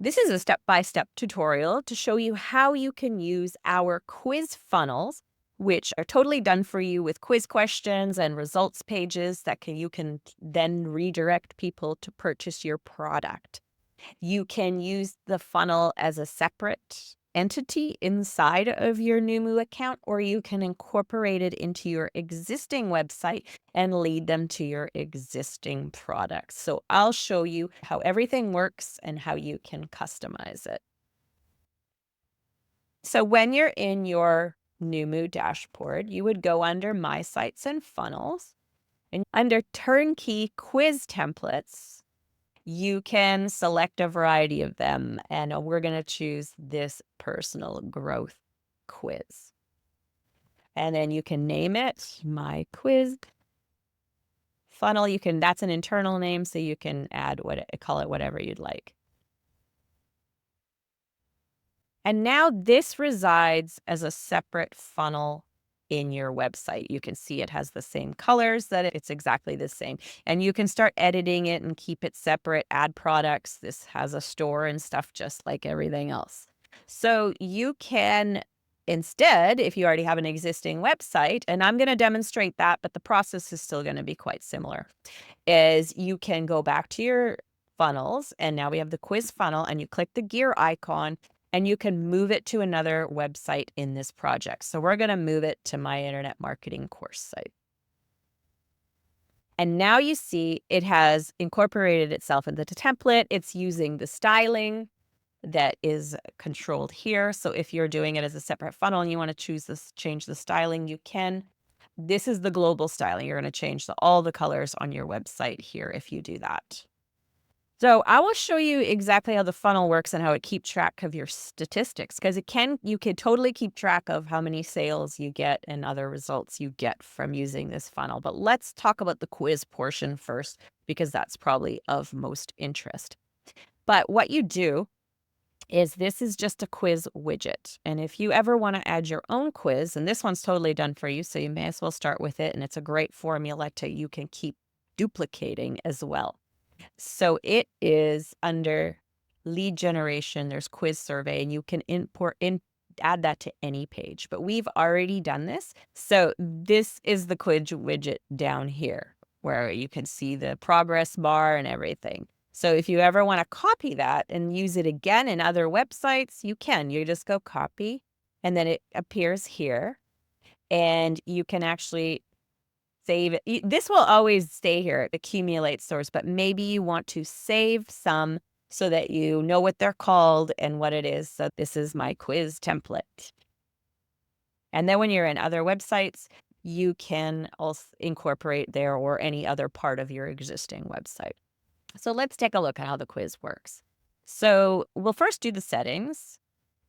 This is a step-by-step tutorial to show you how you can use our quiz funnels, which are totally done for you with quiz questions and results pages that you can then redirect people to purchase your product. You can use the funnel as a separate entity inside of your Noomu account, or you can incorporate it into your existing website and lead them to your existing products. So I'll show you how everything works and how you can customize it. So when you're in your Noomu dashboard, you would go under My Sites and Funnels, and under Turnkey Quiz Templates, you can select a variety of them, and we're going to choose this personal growth quiz. And then you can name it My Quiz Funnel. That's an internal name, so you can call it whatever you'd like. And now this resides as a separate funnel in your website. You can see it has the same colors, that it's exactly the same. And you can start editing it and keep it separate, add products. This has a store and stuff just like everything else. So you can instead, if you already have an existing website, and I'm going to demonstrate that, but the process is still going to be quite similar, is you can go back to your funnels, and now we have the quiz funnel, and you click the gear icon, and you can move it to another website in this project. So we're going to move it to my internet marketing course site. And now you see it has incorporated itself into the template. It's using the styling that is controlled here. So if you're doing it as a separate funnel and you want to change the styling, you can. This is the global styling. You're going to change all the colors on your website here if you do that. So I will show you exactly how the funnel works and how it keeps track of your statistics, because you can totally keep track of how many sales you get and other results you get from using this funnel. But let's talk about the quiz portion first, because that's probably of most interest. But what you do is this is just a quiz widget. And if you ever want to add your own quiz, and this one's totally done for you, so you may as well start with it. And it's a great formula you can keep duplicating as well. So it is under lead generation, there's quiz survey, and you can add that to any page. But we've already done this. So this is the quiz widget down here where you can see the progress bar and everything. So if you ever want to copy that and use it again in other websites, you can. You just go copy, and then it appears here. And you can actually save it. This will always stay here. It accumulates stores, but maybe you want to save some so that you know what they're called and what it is. So this is my quiz template. And then when you're in other websites, you can also incorporate there or any other part of your existing website. So let's take a look at how the quiz works. So we'll first do the settings.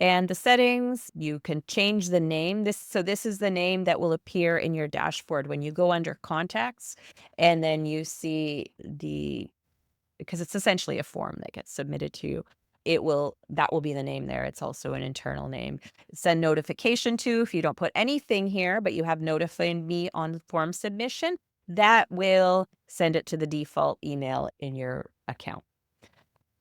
And the settings, you can change the name. This is the name that will appear in your dashboard when you go under contacts, and then you see because it's essentially a form that gets submitted to you. That will be the name there. It's also an internal name. Send notification to, if you don't put anything here, but you have notified me on form submission, that will send it to the default email in your account.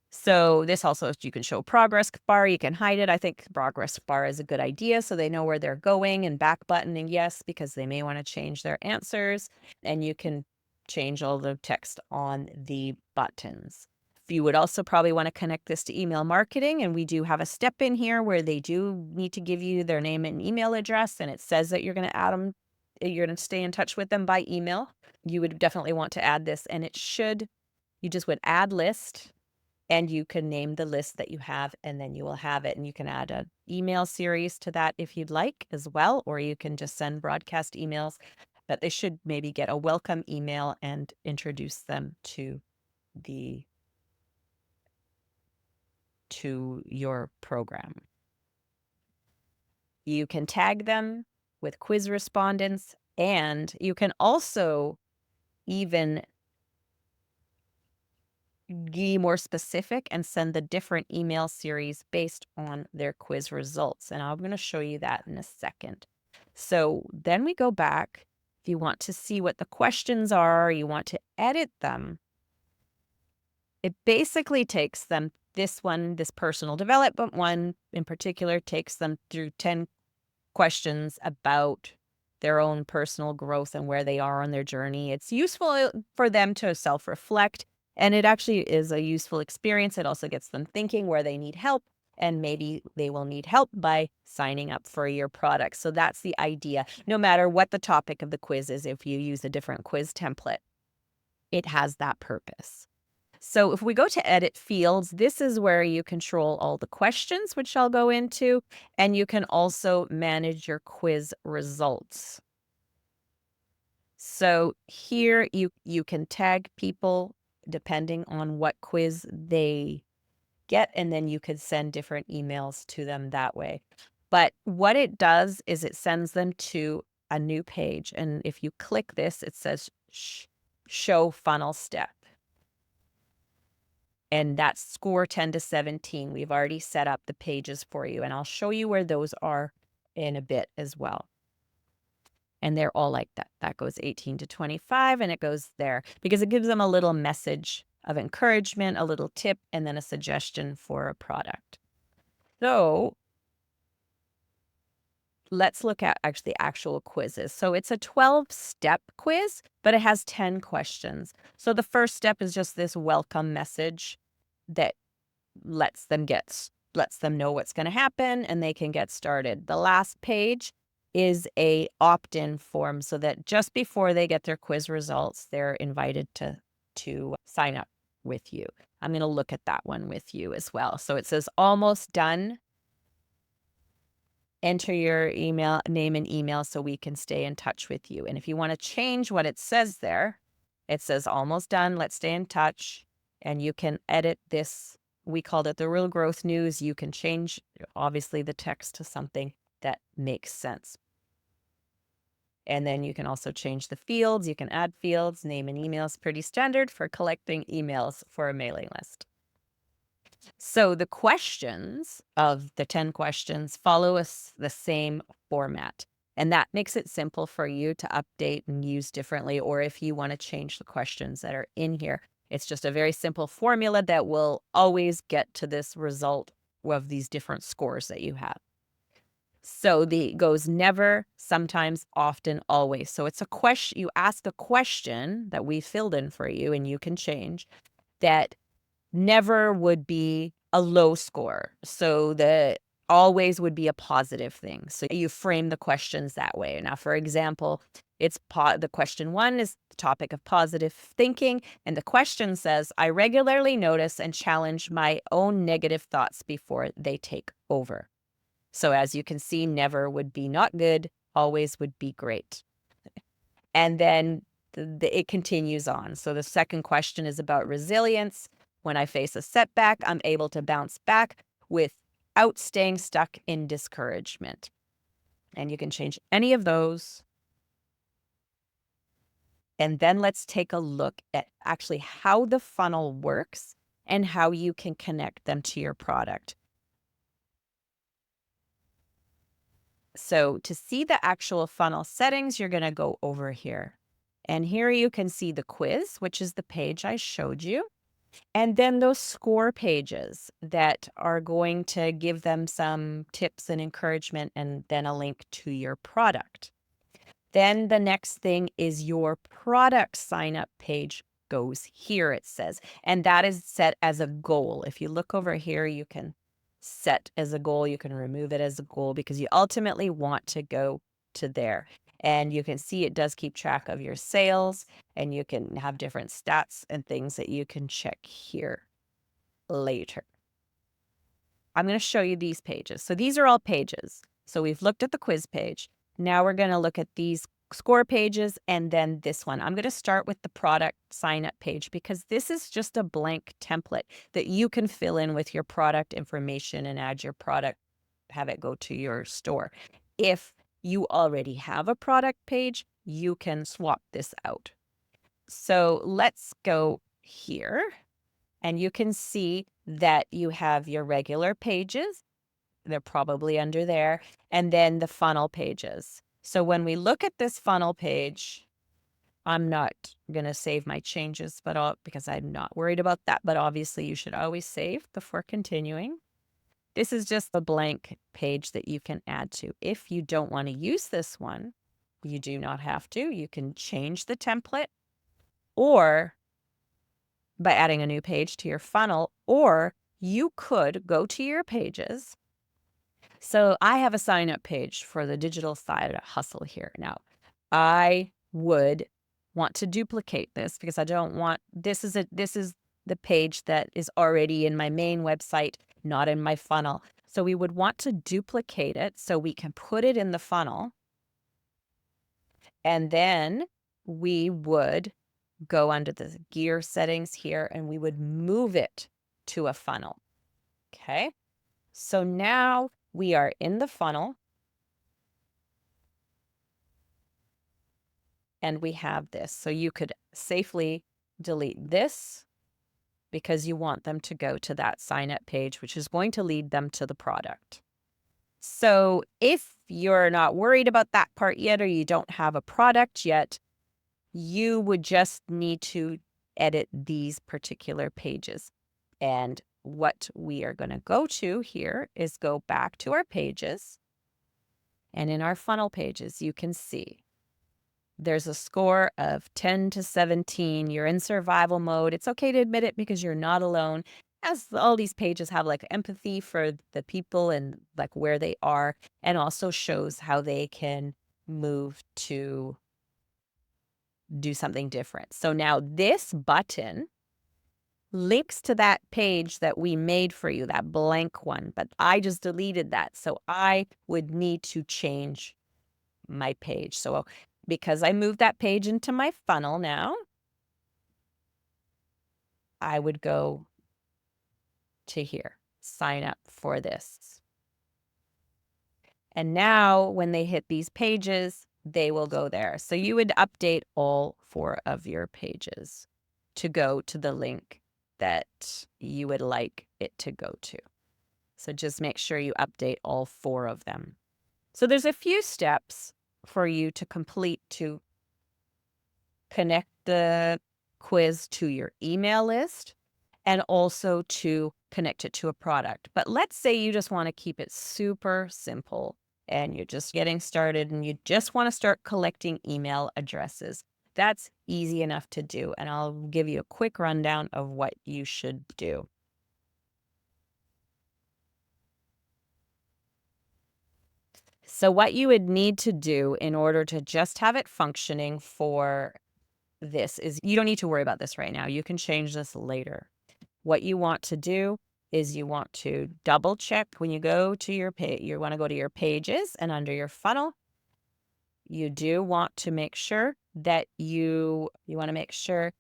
So this also, you can show progress bar, you can hide it. I think progress bar is a good idea so they know where they're going, and back buttoning yes, because they may want to change their answers, and you can change all the text on the buttons. You would also probably want to connect this to email marketing, and we do have a step in here where they do need to give you their name and email address, and it says that you're going to add them, you're going to stay in touch with them by email. You would definitely want to add this, and you just would add list, and you can name the list that you have, and then you will have it. And you can add an email series to that if you'd like as well, or you can just send broadcast emails. But they should maybe get a welcome email and introduce them to your program. You can tag them with quiz respondents, and you can also even be more specific and send the different email series based on their quiz results. And I'm going to show you that in a second. So then we go back. If you want to see what the questions are, you want to edit them, it basically takes them This one, this personal development one in particular, takes them through 10 questions about their own personal growth and where they are on their journey. It's useful for them to self-reflect, and it actually is a useful experience. It also gets them thinking where they need help, and maybe they will need help by signing up for your product. So that's the idea. No matter what the topic of the quiz is, if you use a different quiz template, it has that purpose. So if we go to edit fields, this is where you control all the questions, which I'll go into, and you can also manage your quiz results. So here you can tag people depending on what quiz they get, and then you could send different emails to them that way. But what it does is it sends them to a new page, and if you click this, it says show funnel step. And that's score 10 to 17. We've already set up the pages for you, and I'll show you where those are in a bit as well. And they're all like that. That goes 18 to 25, and it goes there because it gives them a little message of encouragement, a little tip, and then a suggestion for a product. So let's look at actually actual quizzes. So it's a 12-step quiz, but it has 10 questions. So the first step is just this welcome message that lets them know what's going to happen, and they can get started. The last page is a opt-in form so that just before they get their quiz results, they're invited to sign up with you. I'm going to look at that one with you as well. So it says almost done. Enter your email, name and email so we can stay in touch with you. And if you want to change what it says there, it says almost done. Let's stay in touch. And you can edit this. We called it the Real Growth News. You can change, obviously, the text to something that makes sense. And then you can also change the fields. You can add fields. Name and email is pretty standard for collecting emails for a mailing list. So the questions of the 10 questions follow us the same format. And that makes it simple for you to update and use differently, or if you want to change the questions that are in here. It's just a very simple formula that will always get to this result of these different scores that you have. So it goes never, sometimes, often, always. So it's a question, you ask a question that we filled in for you, and you can change that. Never would be a low score. So the always would be a positive thing. So you frame the questions that way. Now, for example, the question 1 is the topic of positive thinking. And the question says, I regularly notice and challenge my own negative thoughts before they take over. So as you can see, never would be not good, always would be great. And then it continues on. So the second question is about resilience. When I face a setback, I'm able to bounce back without staying stuck in discouragement. And you can change any of those. And then let's take a look at actually how the funnel works and how you can connect them to your product. So to see the actual funnel settings, you're going to go over here. And here you can see the quiz, which is the page I showed you. And then those score pages that are going to give them some tips and encouragement, and then a link to your product. Then the next thing is your product sign up page goes here, it says, and that is set as a goal. If you look over here, you can set as a goal. You can remove it as a goal because you ultimately want to go to there. And you can see it does keep track of your sales, and you can have different stats and things that you can check here later. I'm going to show you these pages. So these are all pages. So we've looked at the quiz page. Now we're going to look at these score pages and then this one. I'm going to start with the product sign up page because this is just a blank template that you can fill in with your product information and add your product, have it go to your store. If you already have a product page, you can swap this out. So let's go here, and you can see that you have your regular pages. They're probably under there, and then the funnel pages. So when we look at this funnel page, I'm not going to save my changes, but because I'm not worried about that. But obviously, you should always save before continuing. This is just a blank page that you can add to. If you don't want to use this one, you do not have to. You can change the template or by adding a new page to your funnel, or you could go to your pages. So I have a sign up page for the digital side hustle here. Now, I would want to duplicate this because I don't want this is the page that is already in my main website, not in my funnel. So we would want to duplicate it so we can put it in the funnel. And then we would go under the gear settings here and we would move it to a funnel. Okay. So now we are in the funnel and we have this. So you could safely delete this because you want them to go to that sign up page, which is going to lead them to the product. So if you're not worried about that part yet, or you don't have a product yet, you would just need to edit these particular pages. And what we are going to go to here is go back to our pages. And in our funnel pages, you can see there's a score of 10 to 17. You're in survival mode. It's okay to admit it because you're not alone. As all these pages have like empathy for the people and like where they are, and also shows how they can move to do something different. So now this button links to that page that we made for you, that blank one, but I just deleted that. So I would need to change my page. So because I moved that page into my funnel now, I would go to here, sign up for this. And now when they hit these pages, they will go there. So you would update all 4 of your pages to go to the link that you would like it to go to. So just make sure you update all 4 of them. So there's a few steps for you to complete to connect the quiz to your email list and also to connect it to a product. But let's say you just want to keep it super simple and you're just getting started and you just want to start collecting email addresses. That's easy enough to do. And I'll give you a quick rundown of what you should do. So what you would need to do in order to just have it functioning for this is you don't need to worry about this right now. You can change this later. What you want to do is you want to double check when you go to your page. You want to go to your pages and under your funnel, you do want to make sure that you want to make sure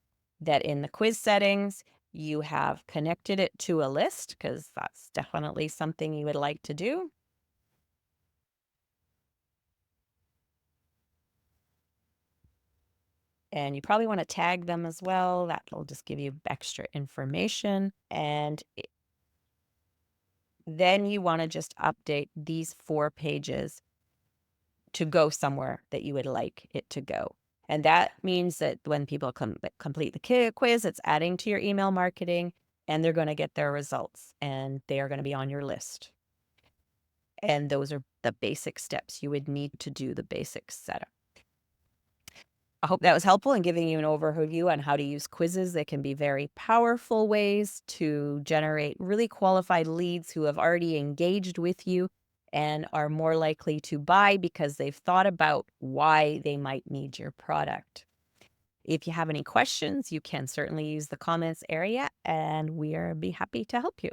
that in the quiz settings, you have connected it to a list because that's definitely something you would like to do. And you probably want to tag them as well. That'll just give you extra information. And then you want to just update these 4 pages to go somewhere that you would like it to go. And that means that when people complete the quiz, it's adding to your email marketing and they're going to get their results and they are going to be on your list. And those are the basic steps you would need to do the basic setup. I hope that was helpful in giving you an overview on how to use quizzes. They can be very powerful ways to generate really qualified leads who have already engaged with you and are more likely to buy because they've thought about why they might need your product. If you have any questions, you can certainly use the comments area and we'll be happy to help you.